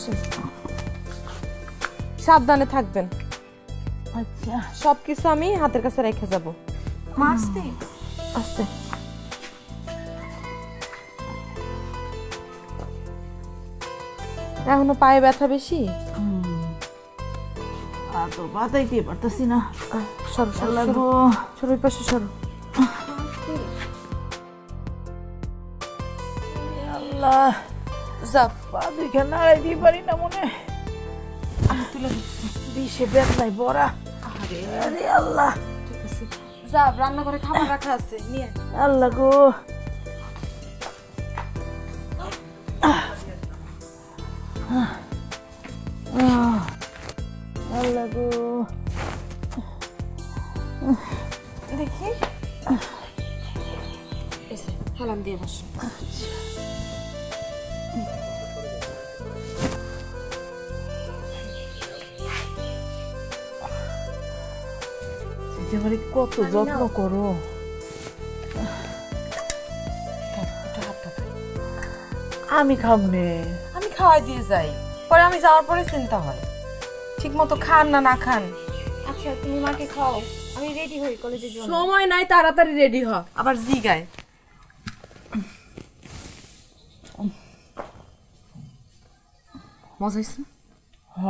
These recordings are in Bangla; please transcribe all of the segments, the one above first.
বসেন, সাবধানে থাকবেন। আচ্ছা, সবকিছু আমি হাতের কাছে রেখে যাব। আস্তে আস্তে। এখনো পায়ে ব্যথা বেশি? আর তো বাতাইতে পারতেছি না। সরো সরো লাগবো। সরো, ওই পাশে সরো। আল্লাহ, যা, পা দুইখা নাড়াই দিয়ে পারি না মনে। আমি তুলে দিচ্ছি। বিষে বেদনায় ভরা। আরে আল্লাহ, ঠিক আছে, যা, রান্নাঘরে খাবার রাখা আছে, নিয়ে। আল্লাহ গো। আল্লাহ গো। দেখি, হালাম দিয়ে বসো। কত যত্ন করো। আমি খামনে। আমি খাওয়াই দিয়ে যাই, পরে আমি যাওয়ার পরে চিন্তা হয় ঠিক মতো খান না না খান। আচ্ছা তুমি মাকে খাও, আমি রেডি হই কলেজের জন্য। সময় নাই, তাড়াতাড়ি রেডি হ, আবার জিগায়। মজা হয়েছে না? হ,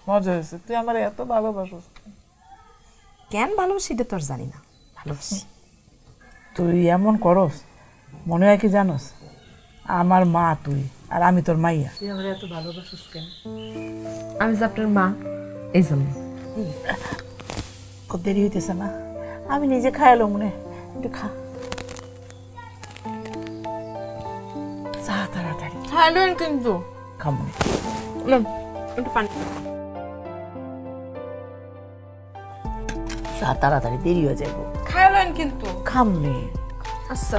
মজা হয়েছে। তুই আমার এত ভালোবাসিস। কেন ভালোবাসি এটা তোর জানি না, ভালোবাসি। তুই এমন করস, মনে হয় কি জানোস, আমার মা তুই আর আমি তোর মাইয়া। তুই আমার এত ভালোবাসিস কেন? আমি যে আপনার মা, এই জন্য। খুব দেরি হইতেছে না, আমি নিজে খাইলো মনে। একটু খা, যা তাড়াতাড়ি। খাইলেন কিন্তু। খামনে, একটু পানি। যা তাড়াতাড়ি, দেরি হয়ে যাবো। খাইলেন কিন্তু। খামনে। আচ্ছা,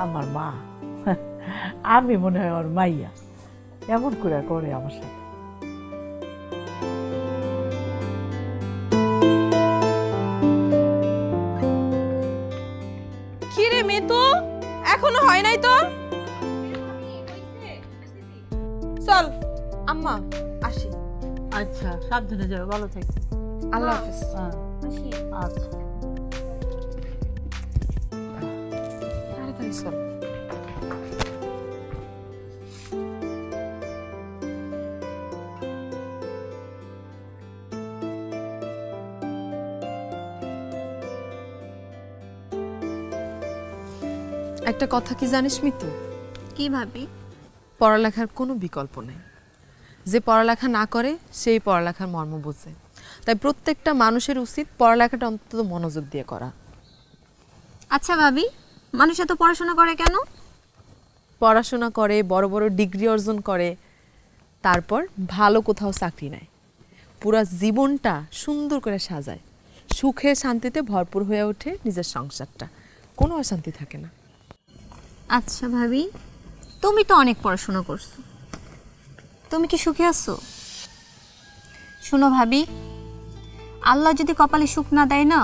আমার মা, আমি মনে হয় ওর মাইয়া, এমন করে করে আমার সাথে। কি রে মিতু, এখনো হয় নাই তো? চল আম্মা, আসি। আচ্ছা, সাবধানে যাবে, ভালো থাকবে। আল্লাহ হাফেজ। আচ্ছা, তাড়াতাড়ি চল। একটা কথা কি জানিস মিতু? কি ভাবি? পড়ালেখার কোনো বিকল্প নেই। যে পড়ালেখা না করে সেই পড়ালেখার মর্ম বোঝে। তাই প্রত্যেকটা মানুষের উচিত পড়ালেখাটা অন্তত মনোযোগ দিয়ে করা। আচ্ছা ভাবি, মানুষ এত পড়াশোনা করে কেন? পড়াশোনা করে, বড় বড় ডিগ্রি অর্জন করে, তারপর ভালো কোথাও চাকরি নেয়, পুরা জীবনটা সুন্দর করে সাজায়, সুখে শান্তিতে ভরপুর হয়ে ওঠে নিজের সংসারটা, কোনো অশান্তি থাকে না। আচ্ছা ভাবি, তুমি তো অনেক পড়াশোনা করছো, তুমি কি সুখে আছো? শোনো ভাবি, আল্লাহ যদি কপালে সুখ না দেয় না,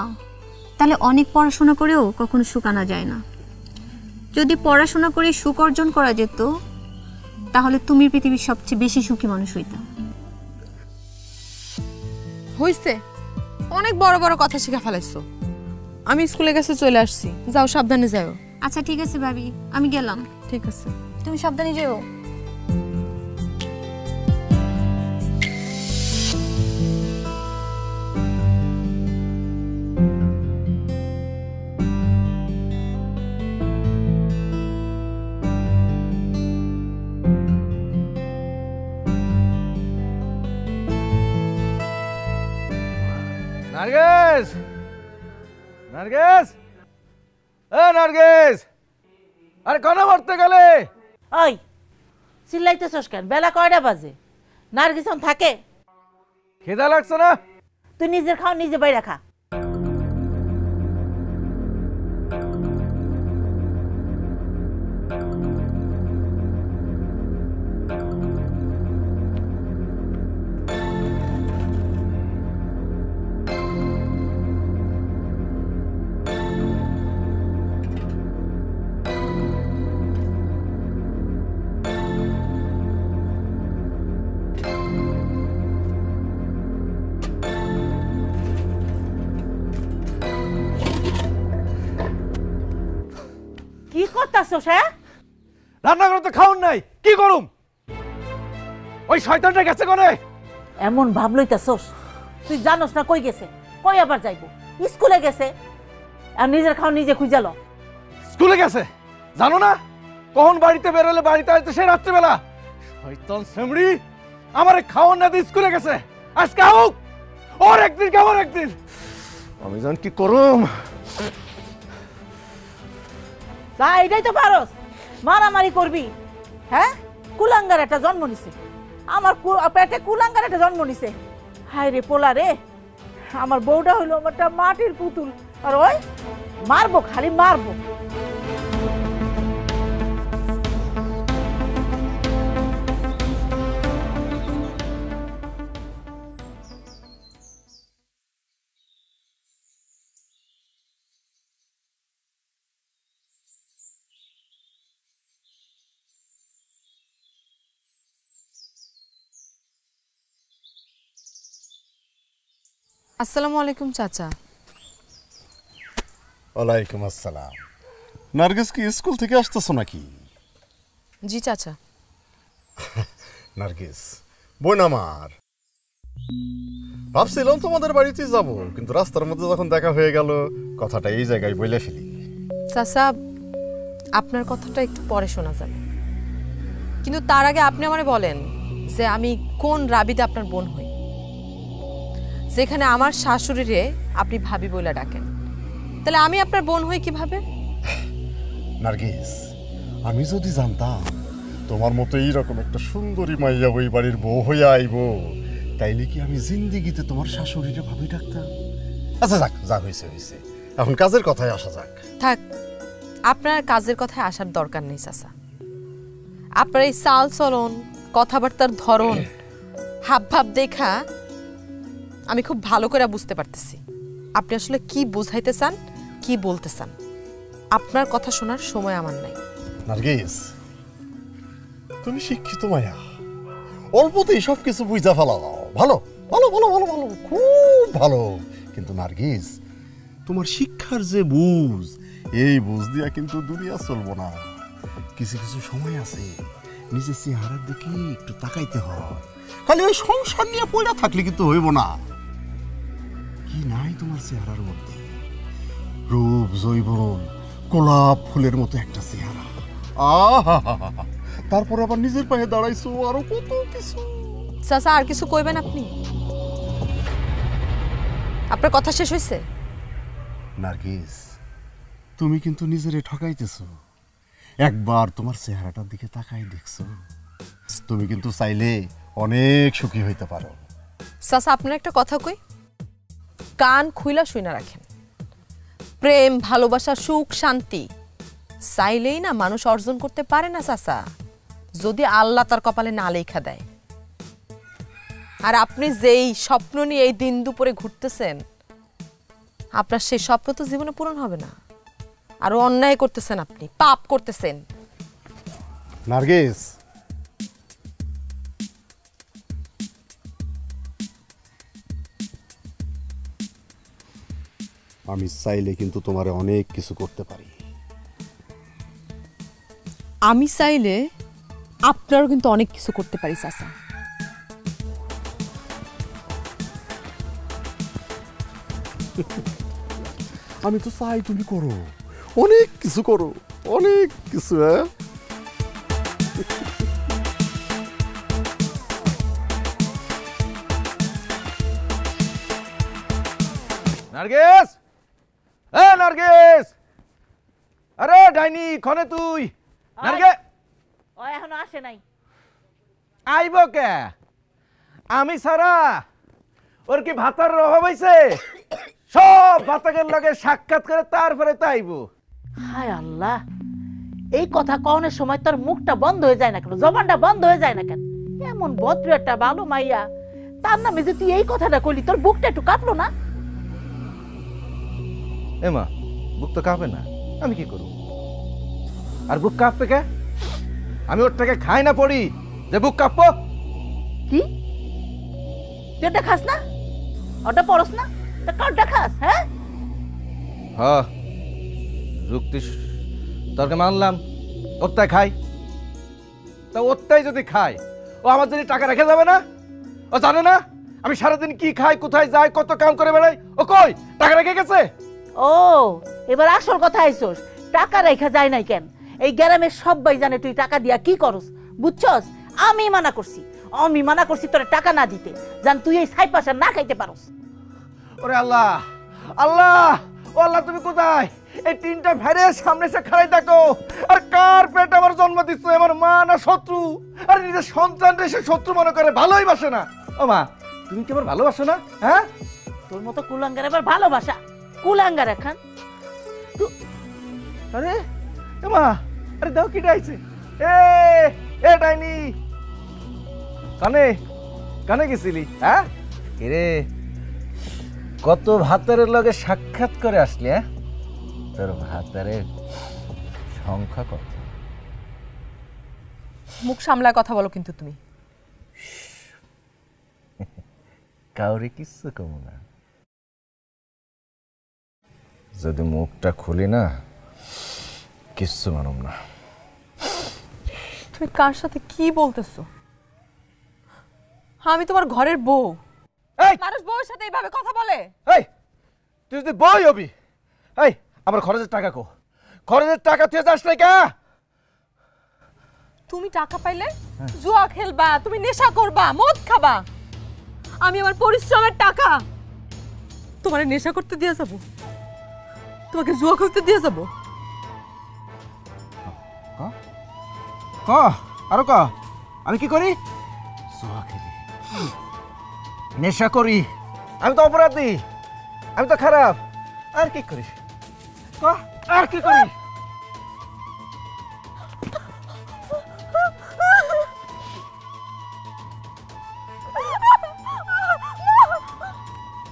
তাহলে অনেক পড়াশোনা করেও কখনো সুখ আনা যায় না। যদি পড়াশোনা করে সুখ অর্জন করা যেত, তাহলে তুমি পৃথিবীর সবচেয়ে বেশি সুখী মানুষ হইতা। হইছে, অনেক বড় বড় কথা শিখা ফেলাইছো। আমি স্কুলে কাছে চলে আসছি, যাও সাবধানে যাও। আচ্ছা ঠিক আছে ভাবি, আমি গেলাম। ঠিক আছে, তুমি সাবধানে যেও। নার্গিস, নার্গিস, নার্গিস, আরে কেন মরতে গেলে? ওই চিল্লাইতেছস কেন? বেলা কয়টা বাজে? নার্গিসন থাকে? খিদা লাগছে না? তুই নিজের খাও, নিজে বাইরে খা। করতাছস হ্যাঁ? রান্না করে তো খাওন নাই, কি করুম? ওই শয়তানটা গেছে কোনে? এমন ভাব লইতাছস? তুই জানোস না কই গেছে? কই আবার যাইবো? স্কুলে গেছে। আর নিজের খাও নিজে খুঁজে লো। স্কুলে গেছে, জানো না? কখন বাড়িতে বেরোলে বাড়িতে আসতে সে রাত্রিবেলা। শয়তান সেমড়ি আমারে খাওয়ান না দিয়ে স্কুলে গেছে। আজকে হোক, ওর একদিন কেমন একদিন আমি জান কি করুম। যা, এটাই তো পারস। মারামারি করবি হ্যাঁ? কুলাঙ্গার একটা জন্ম নিছে, আমার পেটে কুলাঙ্গার একটা জন্ম নিছে। হায় রে পোলা রে, আমার বউটা হইলো আমারটা মাটির পুতুল, আর ওই মারবো, খালি মারবো। আসসালামু আলাইকুম চাচা। ওয়ালাইকুম আসসালাম। নার্গিস কি স্কুল থেকে আসতেছো নাকি? জি চাচা। নার্গিস বোন আমার, ভাবছিলাম তোমাদের বাড়িতে যাব, কিন্তু রাস্তার মধ্যে যখন দেখা হয়ে গেল কথাটা এই জায়গায় বলে ফেলি। চাচা, আপনার কথাটা একটু পরে শোনা যাবে, কিন্তু তার আগে আপনি আমারে বলেন যে আমি কোন রাবিতে আপনার বোন হই, যেখানে আমার শাশুড়িরে আপনি ভাবি বলে ডাকেন। তাহলে আমি আপনার বোন হই কিভাবে? নার্গিস, আমি যদি জানতাম তোমার মতো এইরকম একটা সুন্দরী মাইয়া ওই বাড়ির বউ হয়ে আইব, তাইলে কি আমি জিন্দিগিতে তোমার শাশুড়িরে ভাবি ডাকতাম? আচ্ছা যাক, যা হয়েছে হয়েছে, এখন কাজের কথায় আসা যাক। থাক, আপনার কাজের কথায় আসার দরকার নেই চাচা। আপনার এই চাল চলন, কথাবার্তার ধরন, হাব ভাব দেখা আমি খুব ভালো করে বুঝতে পারতেছি আপনি আসলে কি বোঝাইতে চান, কি বলতে চান। আপনার কথা শোনার সময় আমার নাই। নার্গিস, তুমি শিক্ষিত মায়া, অল্পতেই সব কিছু বুঝা ফেলাও। ভালো ভালো ভালো ভালো ভালো, খুব ভালো। কিন্তু নার্গিস, তোমার শিক্ষার যে বুঝ, এই বুঝ দিয়া কিন্তু দুনিয়া চলবো না। কিছু কিছু সময় আছে নিজের চেহারার দিকে একটু তাকাইতে হয়। খালি ওই সংসার নিয়ে পড়া থাকলে কিন্তু হইব না। কি নাই তোমার চেহারার মধ্যে? রূপ, যৌবন, গোলাপ ফুলের মতো একটা চেহারা। আহা, তারপর আবার নিজের পায়ে দাঁড়াইছো, আরো কত কিছু। চাচা, আর কিছু কইবেন আপনি? আপনার কথা শেষ হয়েছে? নার্গিস, তুমি কিন্তু নিজেরে ঠকাইতেছো। একবার তোমার চেহারাটার দিকে তাকাই দেখছো, তুমি কিন্তু চাইলে অনেক সুখী হইতে পারো। চাচা, আপনার একটা কথা কই, কান খুইলা শুইনা রাখেন। প্রেম, ভালোবাসা, সুখ, শান্তি চাইলেই না মানুষ অর্জন করতে পারে না চাচা, যদি আল্লাহ তার কপালে না লেখা দেয়। আর আপনি যেই স্বপ্ন নিয়ে এই দিন দুপুরে ঘুরতেছেন, আপনার সেই স্বপ্ন তো জীবনে পূরণ হবে না। আরো অন্যায় করতেছেন, আপনি পাপ করতেছেন। নার্গিস, আমি চাইলে কিন্তু তোমারে অনেক কিছু করতে পারি। আমি চাইলে আপনারও কিন্তু অনেক কিছু করতে পারি চাচা। আমি তো চাই তুমি করো, অনেক কিছু করো, অনেক কিছু। হ্যাঁ, নার্গিস, এ নার্গিস, আরে ডাইনি খনে তুই নার্গে ও এখনো আসে নাই। আইব কে? আমি সারা ওর কি ভাতার অভাব হইছে? সব ভাতাকের লগে সাক্ষাৎ করে তারপরে তো আইব। হায় আল্লাহ, এই কথা কওনের সময় তোর মুখটা বন্ধ হয়ে যায় না কেন, জবানটা বন্ধ হয়ে যায় না কেন? এমন ভদ্র একটা ভালো মাইয়া, তার নামে যে তুই এই কথাটা কইলি, তোর বুকটা একটু কাঁপলো না? এমা, বুক তো কাঁপে না, আমি কি করব? আর বুক কাঁপবে কে? আমি ওর থেকে খাই না পড়ি যে বুক কাঁপবো? কি তুই এটা খাস না? ওটা পরস না? তা কারটা খাস? হ্যাঁ, হ্যাঁ, যুক্তি তোরকে মানলাম ওরটাই খাই, তা ওরটাই যদি খাই ও আমার জন্য টাকা রেখে যাবে না? ও জানে না আমি সারাদিন কি খাই, কোথায় যাই, কত কাম করে বেড়াই? ও কই টাকা রেখে গেছে? ও এবার আসল কথা আইছস, টাকা রেখা যায় নাই কেন? এই গ্রামের সবাই জানে তুই টাকা দিয়া কি করস, বুঝছস? আমি মানা করছি তোরে টাকা না দিতে, জান তুই এই ছাইপাশা না খাইতে পারস। ওরে আল্লাহ, আল্লাহ, ও আল্লাহ তুমি কোথায়? এই তিনটা ভেড়ের সামনে এসে খাড়াই থাকো। আর কার পেট আমার জন্ম দিচ্ছে, আমার মা না শত্রু? আর নিজের সন্তানটা এসে শত্রু মনে করে, ভালোই বাসে না। ও মা, তুমি কি আমার ভালোবাসো না? হ্যাঁ, তোর মতো কুলাঙ্গার এবার ভালোবাসা, কুলাঙ্গার এখন। আরে এ মা, আরে দাও কি ডাইছে? এ ডাইনি, কানে কানে গেছিলি? হ্যাঁ রে, কত ভাতারের লগে সাক্ষাৎ করে আসলি? হ্যাঁ, তোর ভাতারের সংখ্যা কত? মুখ সামলায় কথা বলো কিন্তু তুমি। কাউরে কিচ্ছু কম না, যদি মুখটা খুলি না কিচ্ছু মানুম না। তুমি কার সাথে কি বলতেছো? আমি তোমার ঘরের বউ। মানুষ বউয়ের সাথে এইভাবে কথা বলে? এই তুই যদি বই হবি, এই আমার খরচের টাকা কো? খরচের টাকা তুই যাস না কে? তুমি টাকা পাইলে জুয়া খেলবা, তুমি নেশা করবা, মদ খাবা। আমি আমার পরিশ্রমের টাকা তোমার নেশা করতে দিয়ে যাবো, তোমাকে জুয়া খেলতে দিয়ে যাবো? ক আরো ক, আমি কি করি? জুয়া খেলি, নেশা করি, আমি তো অপরাধী, আমি তো খারাপ। আর কি করি? ক আর কি করি?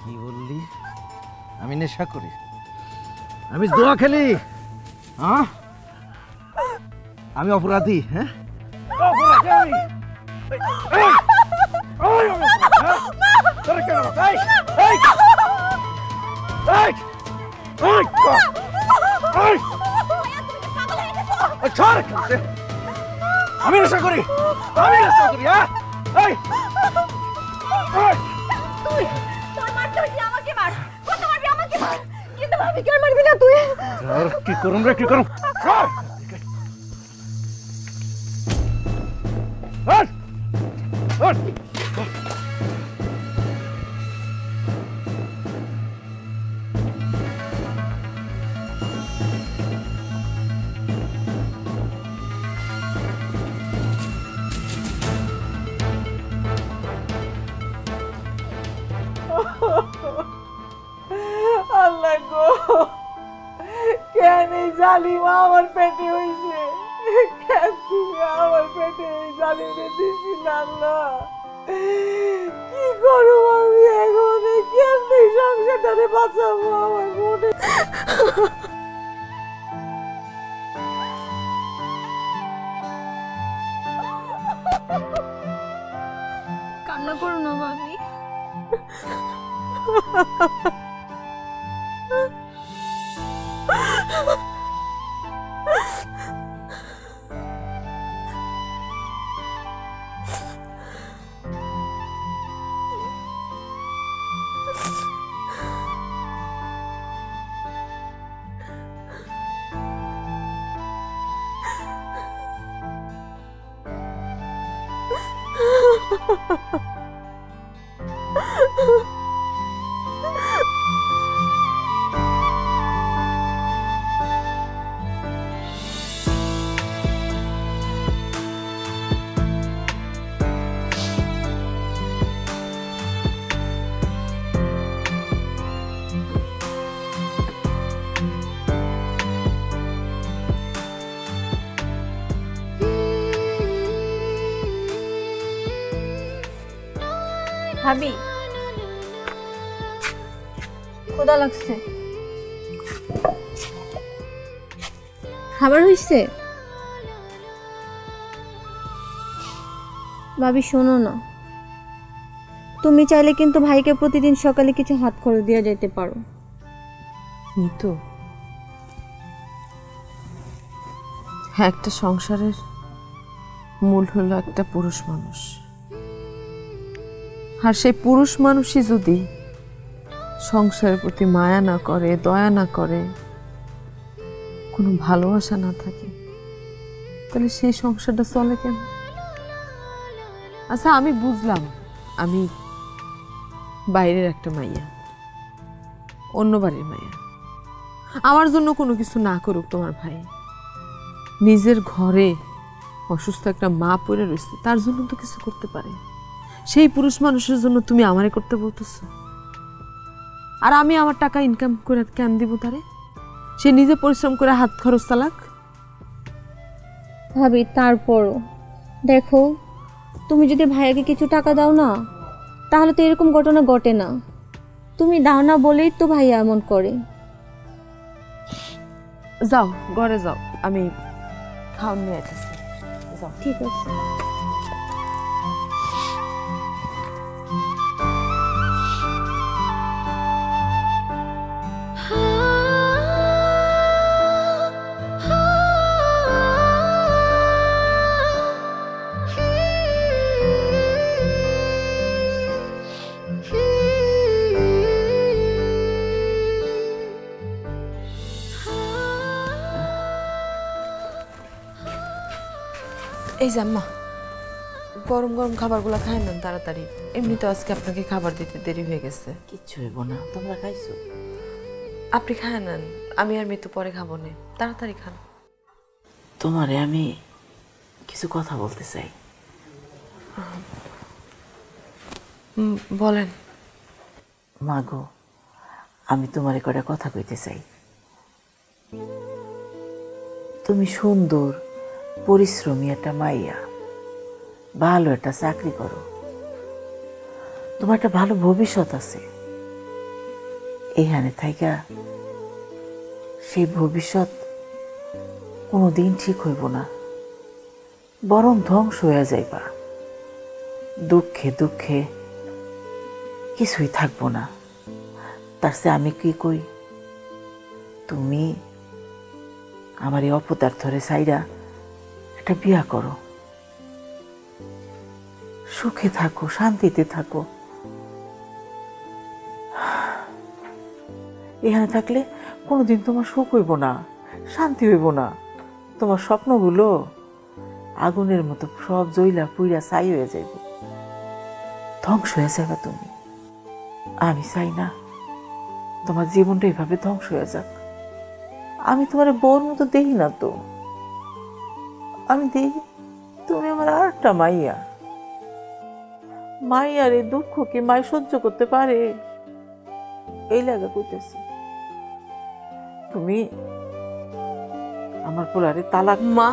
কি বললি? আমি নেশা করি, আমি জুয়া খেলি, হ্যাঁ? আমি অপরাধী? হ্যাঁ, অপরাধী আমি। আমি নেশা করি, আমি নেশা করি। হ্যাঁ, কি করুন রে, কি করুন? আল্লাহ গো, কেন এই জালিমা আমার পেটে হইছে? কেন তুমি আমার পেটে এই জালিমে দিছিল? আল্লাহ কি করব আমি এখন? কেমনে সংসারটারে বাঁচাবো আমার মনে? কান্না করো না ভাবি। ভাবি, ক্ষুধা লাগছে, খাবার হইছে? ভাবি শোনো না, তুমি চাইলে কিন্তু ভাইকে প্রতিদিন সকালে কিছু হাত খরচ দিয়ে যেতে পারো। নিতু, একটা সংসারের মূল হলো একটা পুরুষ মানুষ, আর সেই পুরুষ মানুষই যদি সংসারের প্রতি মায়া না করে, দয়া না করে, কোনো ভালোবাসা না থাকে, তাহলে সেই সংসারটা চলে কেন? আচ্ছা, আমি বুঝলাম আমি বাইরের একটা মাইয়া, অন্য বাড়ির মাইয়া। আমার জন্য কোনো কিছু না করুক তোমার ভাই, নিজের ঘরে অসুস্থ একটা মা পড়ে রয়েছে, তার জন্য তো কিছু করতে পারে। সেই পুরুষ মানুষের জন্য তুমি আমারে করতে বলতেছো, আর আমি আমার টাকা ইনকাম করে কেন দিব তারে? সে নিজে পরিশ্রম করে হাত খরচ চালাক। ভাবি তারপরও দেখো, তুমি যদি ভাইয়াকে কিছু টাকা দাও না, তাহলে তো এরকম ঘটনা ঘটে না। তুমি দাও না বলেই তো ভাইয়া এমন করে। যাও ঘরে যাও, আমি খাওয়ান নিয়ে আসতেছি। যাও। ঠিক আছে। এই যে আম্মা, গরম গরম খাবারগুলো খায় নেন তাড়াতাড়ি, এমনিতে আজকে আপনাকে খাবার দিতে দেরি হয়ে গেছে। কিচ্ছু হইব না, তোমরা খাইছো? আপনি খায় নেন, আমি আর মৃত্যু পরে খাবো না, তাড়াতাড়ি খান। তোমারে আমি কিছু কথা বলতে চাই। বলেন। মাগো, আমি তোমারে কটা কথা কইতে চাই। তুমি সুন্দর পরিশ্রমী একটা মাইয়া, ভালো একটা চাকরি করো, তোমার একটা ভালো ভবিষ্যৎ আছে। এইখানে থাইকা সেই ভবিষ্যৎ কোনোদিন ঠিক হইব না, বরং ধ্বংস হয়ে যাইবা। দুঃখে দুঃখে কিছুই থাকবো না। তার চেয়ে আমি কি কই, তুমি আমার এই অপদার্থরে সাইরা একটা বিয়া করো, সুখে থাকো, শান্তিতে থাকো। এখানে থাকলে কোনোদিন তোমার সুখ হইব না, শান্তি হইব না। তোমার স্বপ্নগুলো আগুনের মতো সব জ্বইলা পুইরা ছাই হয়ে যাইব, ধ্বংস হয়ে যাবে তুমি। আমি চাই না তোমার জীবনটা এইভাবে ধ্বংস হয়ে যাক। আমি তোমার বউর মতো দেখি না তো, আমি দেখি তুমি আমার আর একটা মাইয়া। মাইয়ার এই দুঃখ কি মাই সহ্য করতে পারে? এই লাগা কইতেছি, তুমি আমার পোলারে তালাক। মা,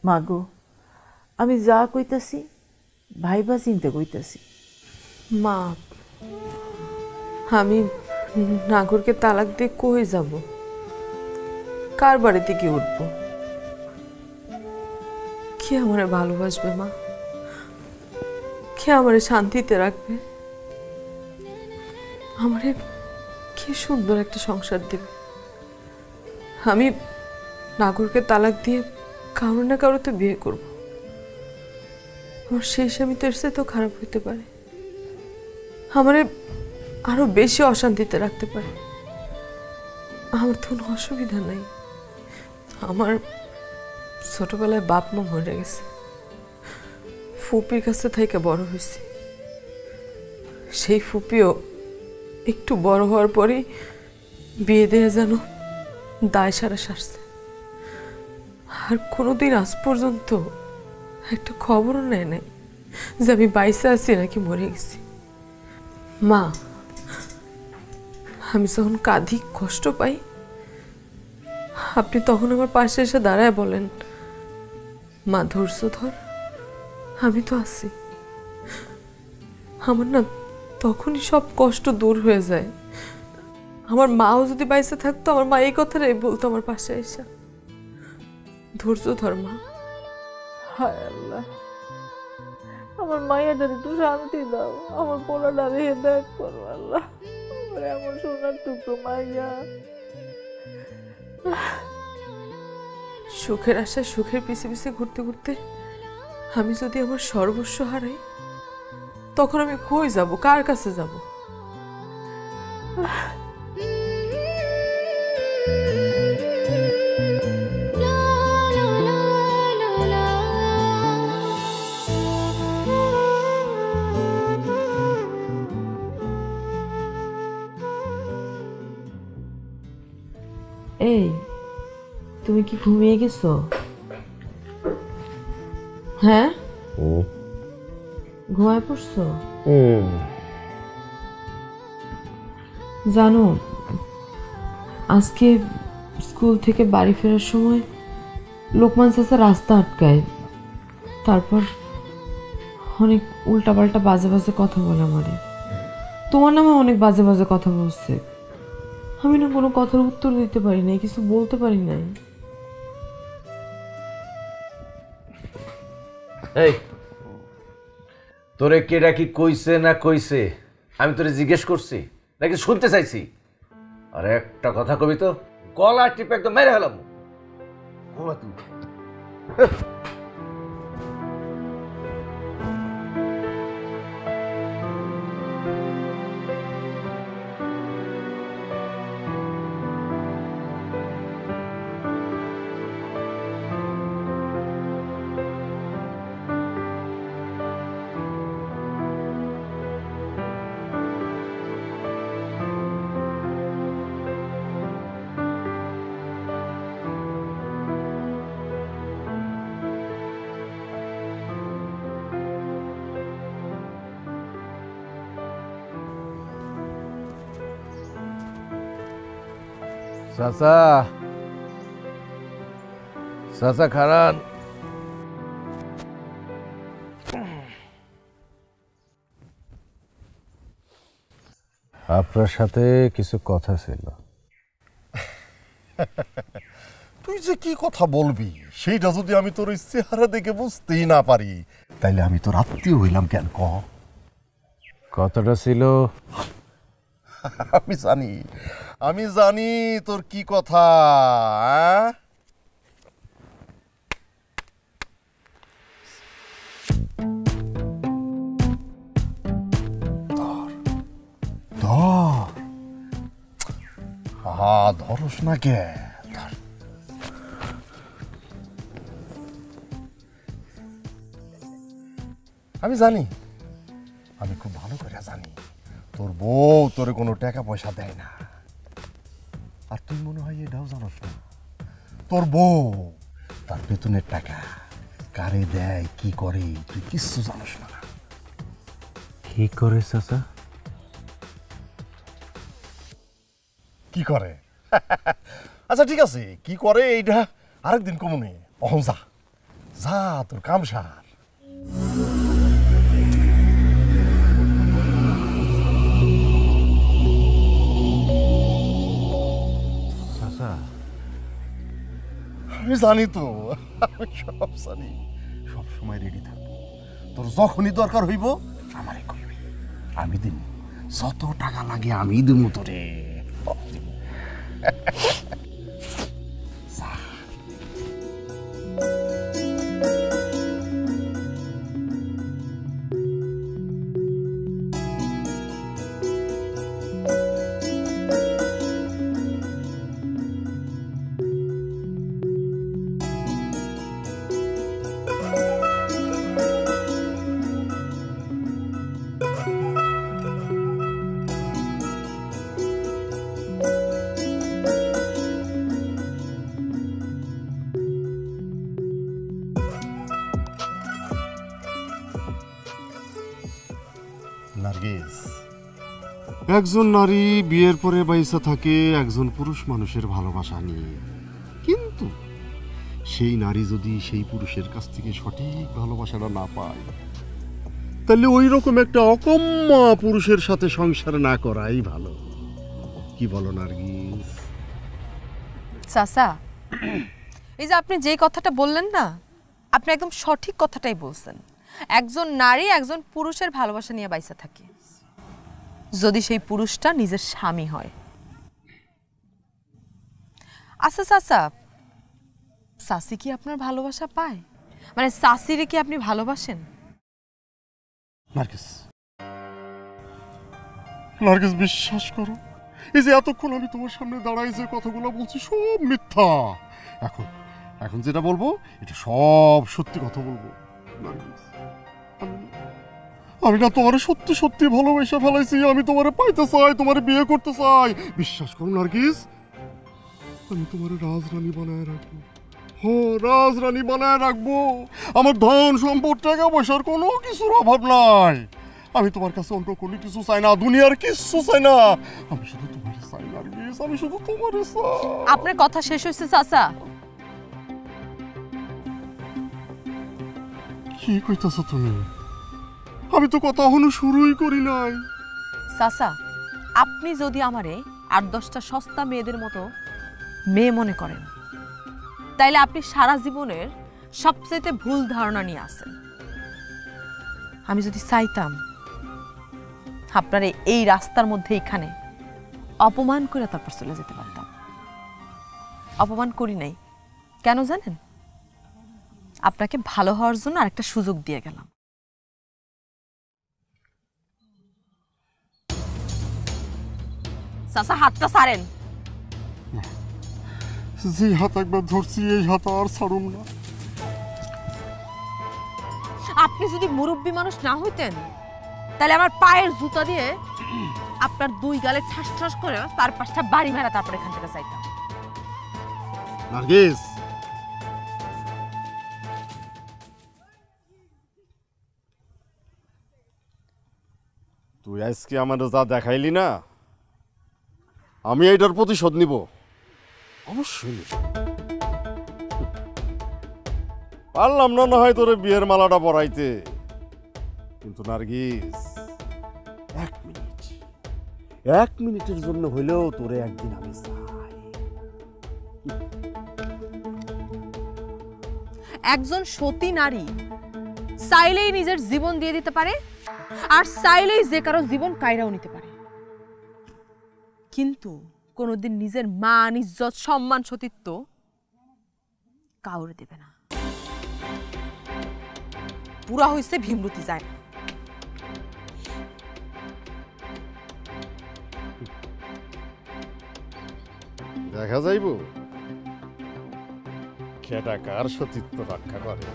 মাগো, আমি যা কইতাছি ভাইবা চিনতে কইতাছি। মা, আমি নাগরকে তালাক দিয়ে কই যাব? কার বাড়িতে কি উঠবো? কে আমারে ভালোবাসবে মা? কে আমারে শান্তিতে রাখবে? আমারে কি সুন্দর একটা সংসার দেবে। আমি নাগরকে তালাক দিয়ে কারো না কারো তো বিয়ে করব। আমার সেই স্বামী তো এর তো খারাপ হইতে পারে, আমারে আরো বেশি অশান্তিতে রাখতে পারে। আমার তো কোনো অসুবিধা নাই। আমার ছোটবেলায় বাপ মা মরে গেছে, ফুপির কাছে থেকে বড় হয়েছে। সেই ফুপিও একটু বড় হওয়ার পরেই বিয়ে দিয়ে যেন দায় সারা সারছে, আর কোনোদিন আজ পর্যন্ত একটা খবরও নেয় নাই যে আমি বাইসে আছি নাকি মরে গেছি। মা, আমি যখন কাঁদি, কষ্ট পাই, আপনি তখন আমার পাশে এসে দাঁড়ায় বলেন, মা ধৈর্য ধর, আমি তো আছি। আমার না তখনই সব কষ্ট দূর হয়ে যায়। আমার মাও যদি বাইসে থাকতো, আমার মা এই কথাটাই বলতো আমার পাশে এসে, ধৈর্য ধর মা। হায় আল্লাহ, আমার মায়ের একটু শান্তি দাও, আমার পোলাটারে হেদায়েত করো আল্লাহ। ওরে আমার সোনার টুকরো মাইয়া। সুখের আশায় সুখের পিছে পিছে ঘুরতে ঘুরতে আমি যদি আমার সর্বস্ব হারাই, তখন আমি কই যাব, কার কাছে যাব? এই, তুমি কি ঘুমিয়ে গেছো? হ্যাঁ, ঘুমায় পড়ছো? জানো, আজকে স্কুল থেকে বাড়ি ফেরার সময় লোকমান চাচা রাস্তা আটকায়, তারপর অনেক উল্টাপাল্টা বাজে বাজে কথা বলে আমারে। তোমার নামে অনেক বাজে বাজে কথা বলছে। আমি না কোনো কথার উত্তর দিতে পারি নাই, কিছু বলতে পারি নাই। এই, তোরে কেডা কি কইছে না কইছে আমি তোরে জিজ্ঞেস করছি নাকি শুনতে চাইছি? আর একটা কথা কবি তো, গলা টিপে একদম মেরে হলাম। ঘুমা তুই। চাচা, চাচা খারান। আপনার সাথে কিছু কথা ছিল। তুই যে কি কথা বলবি সেইটা যদি আমি তোর চেহারা দেখে বুঝতেই না পারি, তাইলে আমি তোর আত্মীয় হইলাম কেন? কথাটা ছিল, আমি জানি তোর কি কথা। ধরস না কে? আমি জানি, আমি খুব ভালো করে জানি তোর বউ তোরে কোনো টাকা পয়সা দেয় না। আর তুই মনে হয় এটাও জানোস না, তোর বউ তার বেতনের টাকা কারে দেয়, কি করে, তুই কিচ্ছু জানোস না। কি করে চাচা? কি করে? আচ্ছা ঠিক আছে, কি করে এইটা আরেকদিন কমনে। অহং যা যা, তোর কাম সার। আমি জানি তো, আমি সব জানি, সব সময় রেডি থাকবো। তোর যখনই দরকার হইব আমারে কইবি, আমি দিব। যত টাকা লাগে আমি দিব তোরে। নার্গিস, একজন নারী বিয়ের পরে বাইসা থাকে একজন পুরুষ মানুষের ভালোবাসা নিয়ে, কিন্তু সেই নারী যদি সেই পুরুষের কাছ থেকে সঠিক ভালোবাসাটা না পায়, তাহলে ওই রকম একটা অকম্মা পুরুষের সাথে সংসার না করাই ভালো। কি বলো নার্গিস? চাচা, এই যে আপনি যেই কথাটা বললেন না, আপনি একদম সঠিক কথাটাই বলছেন। একজন নারী একজন পুরুষের ভালোবাসা নিয়ে বাইসা থাকে। যদি সেই পুরুষটা নিজের স্বামী হয়। আচ্ছা চাচা, চাচি কি আপনার ভালোবাসা পায়? মানে চাচিরে কি আপনি ভালোবাসেন? নার্গিস, নার্গিস বিশ্বাস করো, এই যে এতক্ষণ আমি তোমার সামনে দাঁড়াই যে কথাগুলো বলছি সব মিথ্যা। এখন এখন যেটা বলবো এটা সব সত্যি কথা বলবো। নার্গিস, আমি না তোমারে সত্যি সত্যি ভালোবেসে ফেলাইছি। আমি তোমারে পাইতে চাই, তোমারে বিয়ে করতে চাই। বিশ্বাস করো নার্গিস, আমি তোমারে রাজরানী বানায় রাখবো। রাজরানী বানায় রাখবো। আমার ধন সম্পদ টাকা পয়সার কোনো কিছুর অভাব নাই। আমি তোমার কাছে অন্য কোনো কিছু চাই না, দুনিয়ার কিছু চাই না। আমি শুধু তোমার চাই নার্গিস, আমি শুধু তোমার চাই। আপনার কথা শেষ হয়েছে চাচা? কি কইতাছো তুমি? আমি তো কথা এখনো শুরুই করি নাই। চাচা, আপনি যদি আমারে 8-10টা সস্তা মেয়েদের মতো মেয়ে মনে করেন, তাইলে আপনি সারা জীবনের সবচেয়ে ভুল ধারণা নিয়ে আসেন। আমি যদি চাইতাম আপনার এই রাস্তার মধ্যে এখানে অপমান করে তারপর চলে যেতে পারতাম। অপমান করি নাই, কেন জানেন? আপনাকে ভালো হওয়ার জন্য আরেকটা সুযোগ দিয়ে গেলাম। চাচা, হাতটা ছাড়েন। যে হাত একবার ধরছি এই হাত আর ছাড়ুম না। আপনি যদি মুরব্বী মানুষ না হইতেন তাহলে আমার পায়ের জুতা দিয়ে আপনার 2 গালে ঠাস ঠাস করে 4-5টা বাড়ি মেরা তারপর এখান থেকে যাইতাম। নার্গিস, তুই আজকে আমার যা দেখাইলি না, আমি এইটার প্রতিশোধ নিব। অবশ্যই নিব। পারলাম না হয় তোরে বিয়ের মালাটা পরাইতে, কিন্তু নার্গিস 1 মিনিটের জন্য হইলেও তোরে একদিন আমি চাই। একজন সতী নারী চাইলেই নিজের জীবন দিয়ে দিতে পারে, আর চাইলেই যে কারো জীবন কায়রাও নিতে পারে, কিন্তু কোনোদিন নিজের মান, ইজ্জত, সম্মান, সতীত্ব কাউরে দেবে না। পুরা হইছে ভীমরতি যায় না। দেখা যাইব কেডা কার সতীত্ব রক্ষা করে।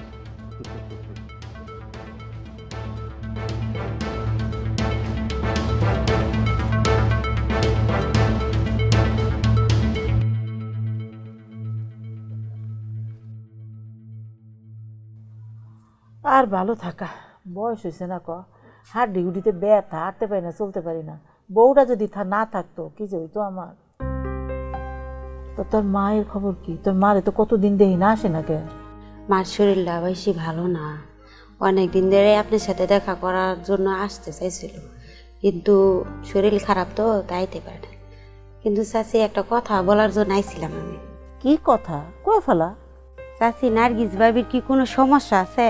আর ভালো থাকা, বয়স হয়েছে না, হাড্ডি গুডিতে ব্যথা, হাঁটতে পারি না, চলতে পারি না। বউটা যদি না থাকতো কি যে হইতো আমার। তো তোর মায়ের খবর কি? তোর মারে তো কতদিন দেখি না, আসে না কে? মার শরীরটা বেশি ভালো না, অনেক দিন ধরে আপনার সাথে দেখা করার জন্য আসতে চাইছিল, কিন্তু শরীর খারাপ তো তাইতে পারে না। কিন্তু চাচি, একটা কথা বলার জন্য আইছিলাম আমি। কি কথা কয়ে ফেলা? চাচি, নার্গিস ভাবির কি কোনো সমস্যা আছে?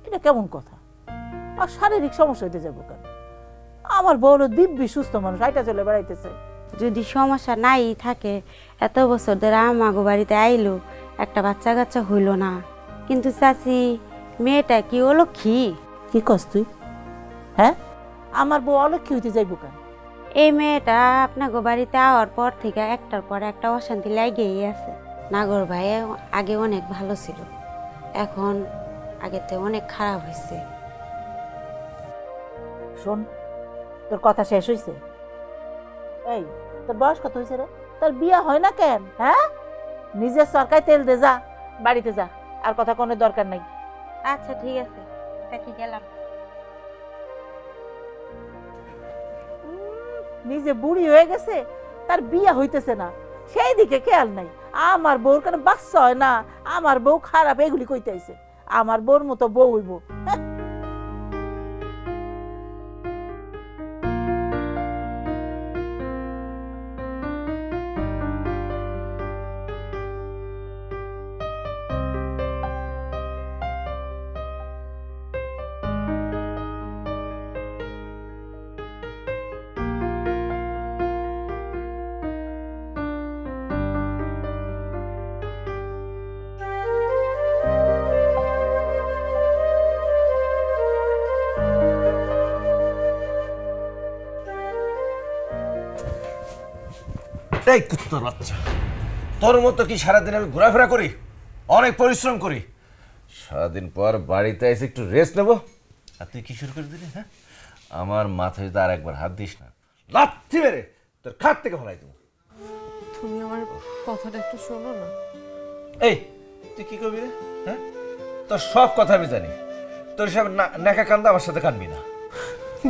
এটা কেমন কথা? আর শারীরিক সমস্যা হইতে যাবো কেন? আমার বউ হলো দিব্যি সুস্থ মানুষ, হাইটা চলে বেড়াইতেছে। যদি সমস্যা নাই থাকে, এত বছর ধরে আমাগো বাড়িতে আইলো, একটা বাচ্চা কাচ্চা হইল না, কিন্তু চাচি মেয়েটা কি অলক্ষী? কি কস তুই? হ্যাঁ, আমার বউ অলক্ষী হইতে যাইব কেন? এই মেয়েটা আপনাগো বাড়িতে আওয়ার পর থেকে একটার পর একটা অশান্তি লাগেই আছে। নাগর ভাই আগে অনেক ভালো ছিল, এখন আগেতে অনেক খারাপ হয়েছে। শোন, তোর কথা শেষ হয়েছে? এই, তোর বয়স কত হয়েছে রে? তোর বিয়ে হয় না কেন? হ্যাঁ, নিজের সরকারি তেল দে, যা বাড়িতে যা, আর কথা কোনো দরকার নাই। আচ্ছা ঠিক আছে, কাকি গেলাম। নিজে বুড়ি হয়ে গেছে, তার বিয়ে হইতেছে না, সেই দিকে খেয়াল নাই। আমার বউর কেন বাচ্চা হয় না, আমার বউ খারাপ, এগুলি কইতেছে। আমার বউর মতো বউ হইব? এই কুত্তার বাচ্চা, তোর মতো কি সারাদিন আমি ঘোরাফেরা করি? অনেক পরিশ্রম করি। সারাদিন পর বাড়িতে এসে একটু রেস্ট নেবো, আর তুই কি শুরু করে দিলি? হ্যাঁ, আমার মাথায় তো আর একবার হাত দিস না, লাথি মেরে তোর খাট থেকে ফেলাই দেবো। তুমি আমার কথাটা একটু শোনো না। এই তুই কি করবি রে? হ্যাঁ, তোর সব কথা আমি জানি, তোর সব নাকা কান্দা আমার সাথে কানবি না।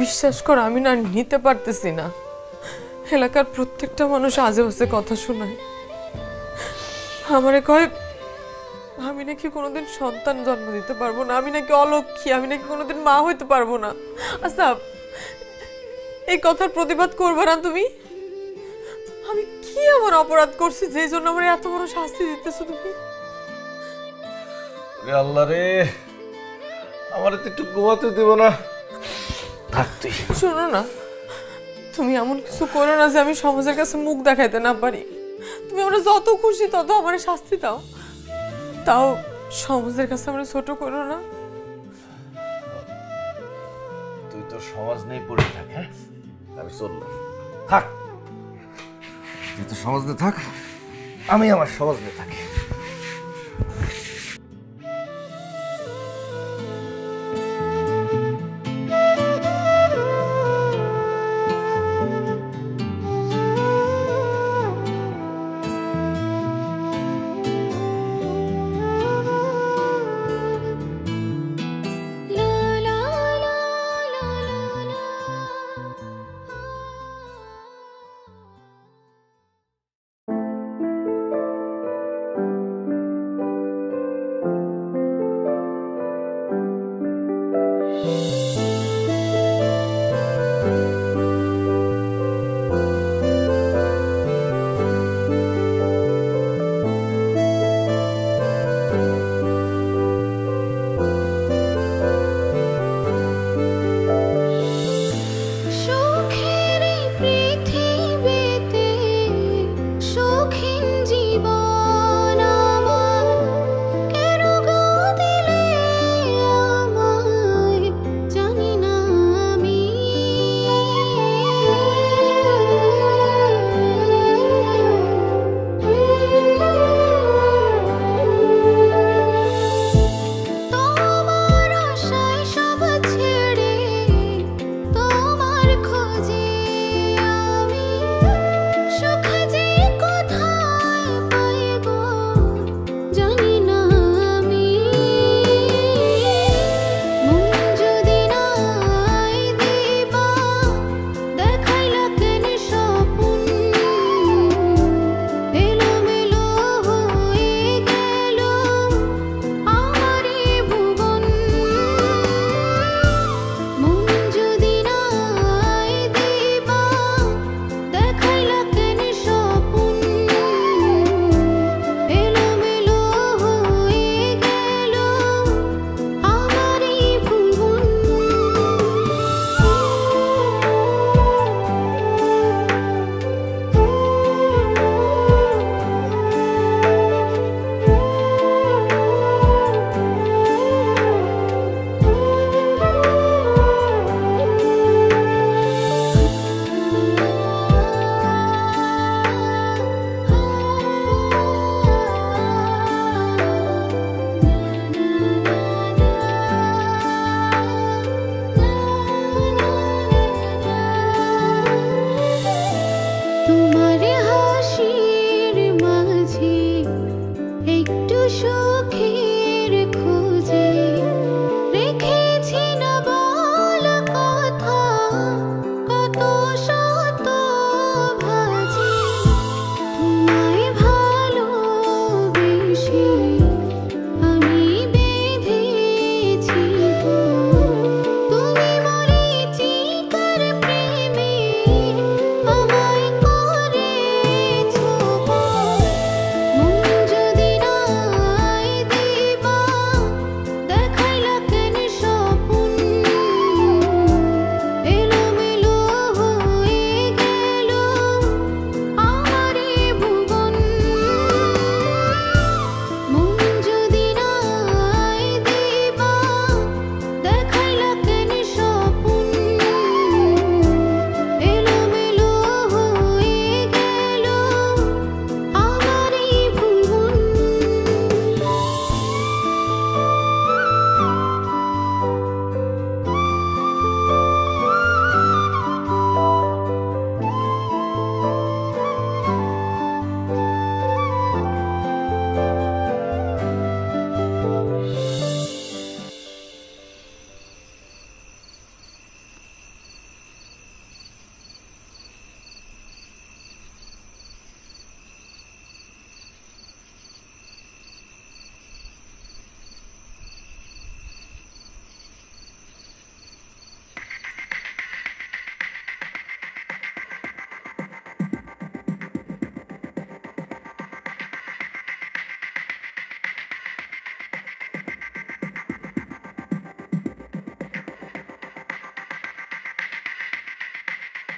বিশ্বাস কর, আমি না নিতে পারতেছি না। এলাকার প্রত্যেকটা মানুষ আজে বাজে কথা শোনায়। আমারে কয় আমি নাকি কোনোদিন সন্তান জন্ম দিতে পারবো না, আমি নাকি অলক্ষী, আমি নাকি কোনোদিন মা হইতে পারবো না। আচ্ছা, এই কথার প্রতিবাদ করবে না তুমি? আমি কি এমন অপরাধ করছি যে জন্য আমার এত বড় শাস্তি দিতেছো তুমি? আল্লাহ রে, আমার তো একটু ঘুমাতে দেব না। থাক তুই। শোনো না, তুমি এমন কিছু করো না যে আমি সমাজের কাছে মুখ দেখাইতে না পারি। তুমি আমরা যত খুশি তত আমার শাস্তি দাও, তাও সমাজের কাছে আমরা ছোট করো না। তুই তো সমাজ নিয়ে পড়ে থাক। হ্যাঁ, আমি চললাম। থাক, তুই তো সমাজ নিয়ে থাক, আমি আমার সমাজ নিয়ে থাকি।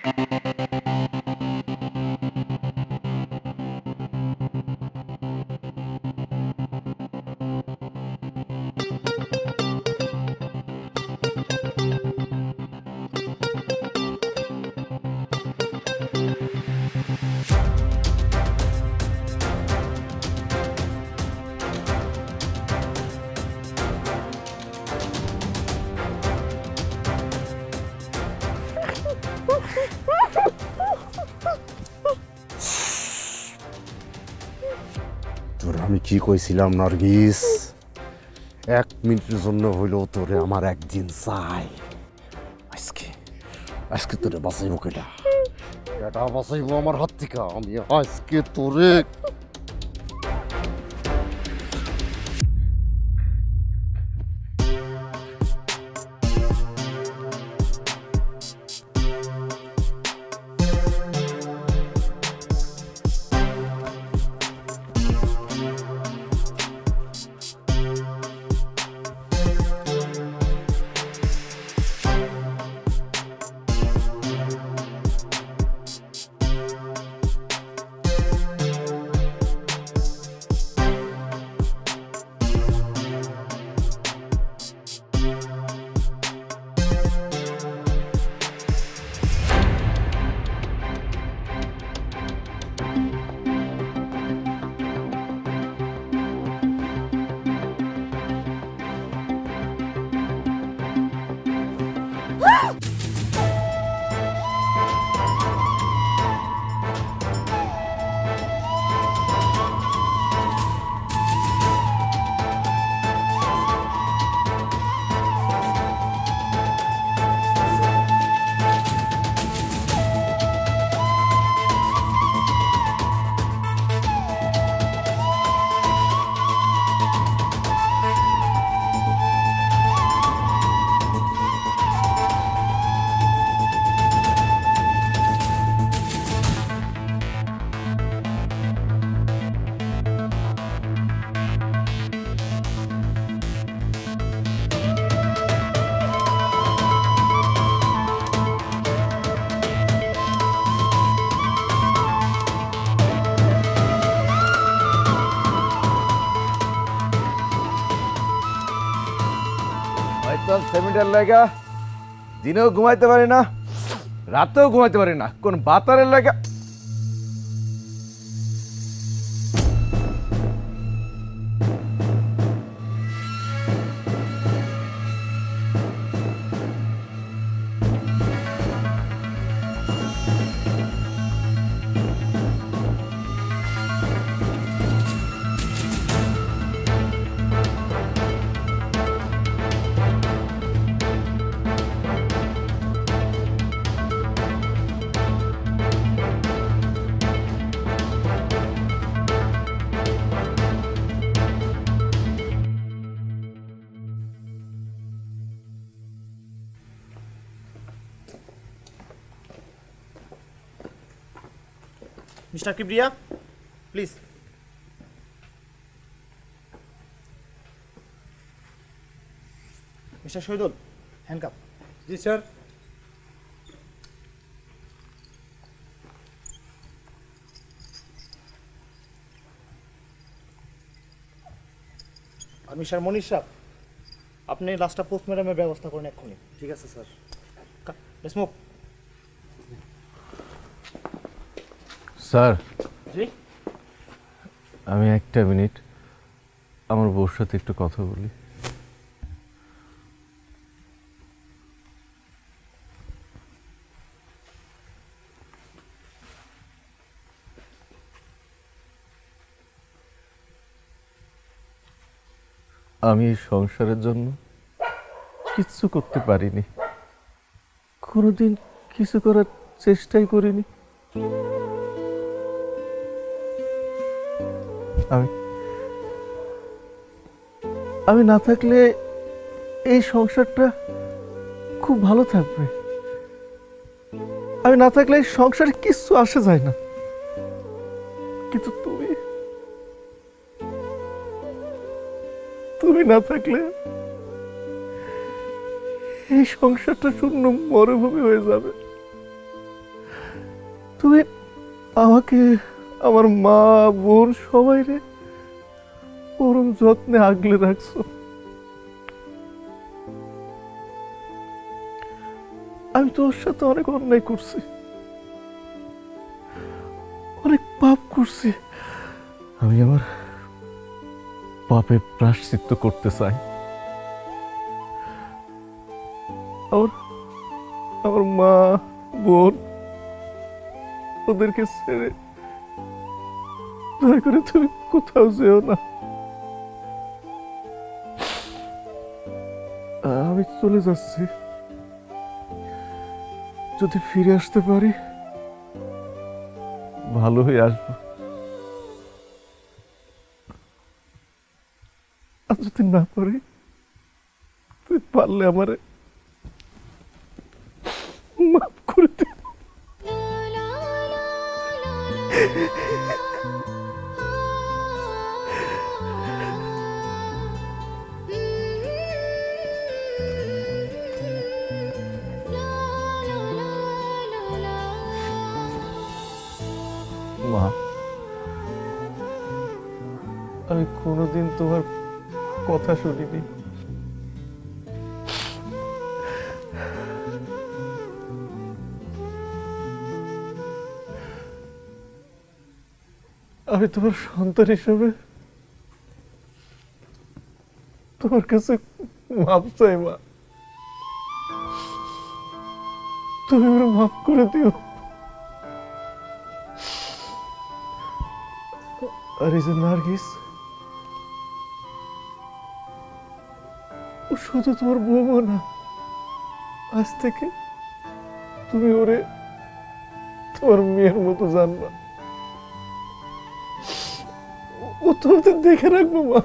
তোর আমি কি কইছিলাম নার্গিস, 1 মিনিটের জন্য হইলেও তোরে আমার একদিন চাই। আজকে আজকে তোরে বাঁচাইবো কেটা, এটা বাঁচাইবো আমার হাত থেকে। আমি আজকে তোরে সেমিটার লাগা দিনেও ঘুমাইতে পারি না, রাতেও ঘুমাইতে পারি না, কোন বাতারের লাগা। Mister Kibria, please. Mister Shahidul, handcuff. জি স্যার। আর মিস্টার মনির সাহেব, আপনি লাস্টটা পোস্টমর্টমের ব্যবস্থা করেন এক্ষুনি। ঠিক আছে স্যার। Let's move. স্যার, জি? আমি একটা মিনিট আমার বউর সাথে একটু কথা বলি। আমি এই সংসারের জন্য কিচ্ছু করতে পারিনি, কোনোদিন কিছু করার চেষ্টাই করিনি। আমি না থাকলে এই সংসারটা খুব ভালো থাকবে, আমি না থাকলে এই সংসারে কিচ্ছু আসে যায় না। কিন্তু তুমি না থাকলে এই সংসারটা শূন্য মরুভূমি হয়ে যাবে। তুমি আমাকে, আমার মা বোন সবাই রে পরম যত্নে আগলে রাখছো। আমি তোর সাথে অনেক অন্যায় করছি, অনেক পাপ করছি। আমি আমার পাপের প্রায়শ্চিত্ত করতে চাই। আমার মা বোন ওদেরকে ছেড়ে দয়া করে তুমি কোথাও যেও না। আমি চলে যাচ্ছি, যদি ফিরে আসতে পারি ভালো হয়ে আসবো, আর যদি না পারি তুই পারলে আমারে মাফ করে দে। মা, আমি কোনোদিন তোমার কথা শুনিনি। আমি তোমার সন্তান হিসেবে তোমার কাছে মাফ চাই মা, তুমি আমার মাফ করে দিও। আর এই যে নার্গিস, ও শুধু তোমার বউমা না, আজ থেকে তুমি ওরে তোমার মেয়ের মতো জানবা। ও তোমাদের দেখে রাখবো মা।